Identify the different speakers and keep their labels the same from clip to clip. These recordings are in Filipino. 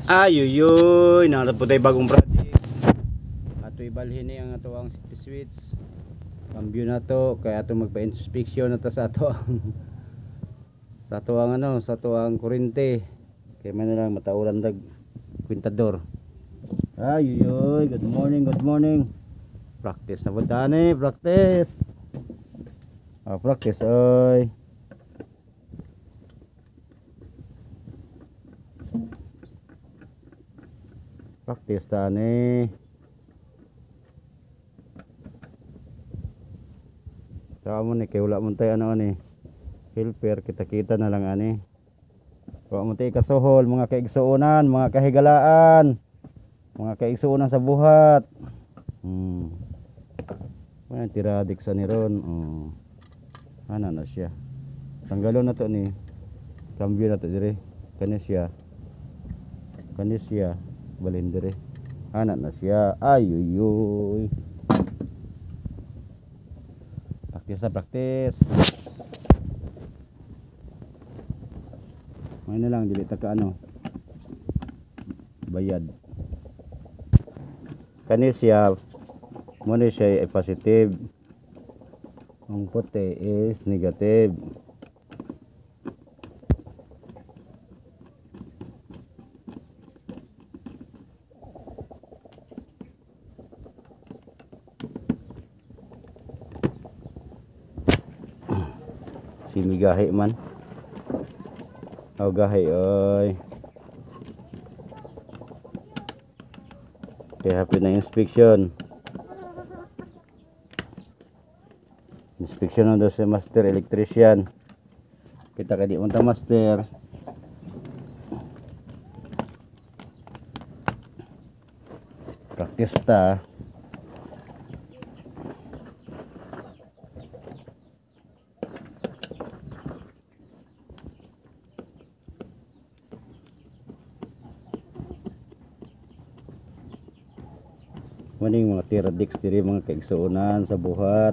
Speaker 1: Ayuyoy, narap po tayo bagong project. Ato ibalhin ni ang ato ang switch. Cambio na to, kaya ato magpa-inspection na to sa ato ang sa ato ang sa ato ang kurente. Kaya man na lang matauran dag kwintador. Ayuyoy, good morning, good morning. Practice na po tani, practice. Practice oy. Practice tani. Sa mo ni kay wala mo tayo ani helper, kita-kita na lang ani. Wala mo tayo kasuhol, mga kaigsuunan, mga kahigalaan, mga kaigsuunan sa buhat. May tiradik sa ni ron. Ana na siya. Tanggalon na to ni. Cambio na to dire. Kani siya. Balhin dire. Ana na siya. Ayuyoy. Practice. May na lang dili ta ka bayad. Kani siya mo ni siya positive. Ang puti is negative. Simigahi man. Gahi oy. Okay, happy na inspection. Inspection na daw si master electrician. Kita ka di unta master. Practice ta. Maning mga tiradiks diri, mga kaigsuunan sa buhat.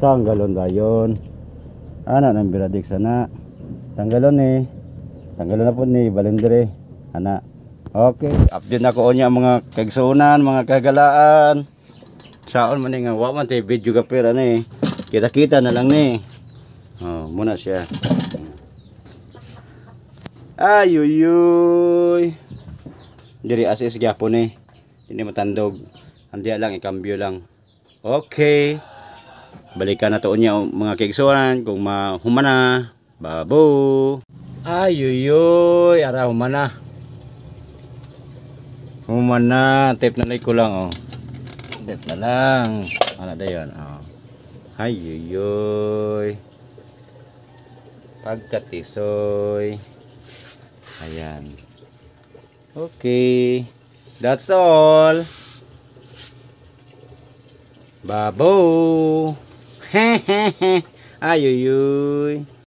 Speaker 1: Tanggalon dayon. Ana nang biradik sana. Tanggalon ni. Tanggalon na po ni balendere. Ana. Okay, update na ko niya mga kaigsuunan, mga kagalaan. Saon man nga wa man tay video ka pera ni. Kita-kita na lang ni. Muna siya. Ayuyoy. Diri asis gyapon ni. Hindi matandog. Andiya lang ikambyo lang. Okay. Balikan na to niya mga kaigsuunan kung humana. Babo. Ayuyoy, ara humana. Tape na ko lang Tape na lang. Ano dayon Ayuyoy. Pagkatisoy. Ayan. Okay. That's all. Babo. Ayuyoy.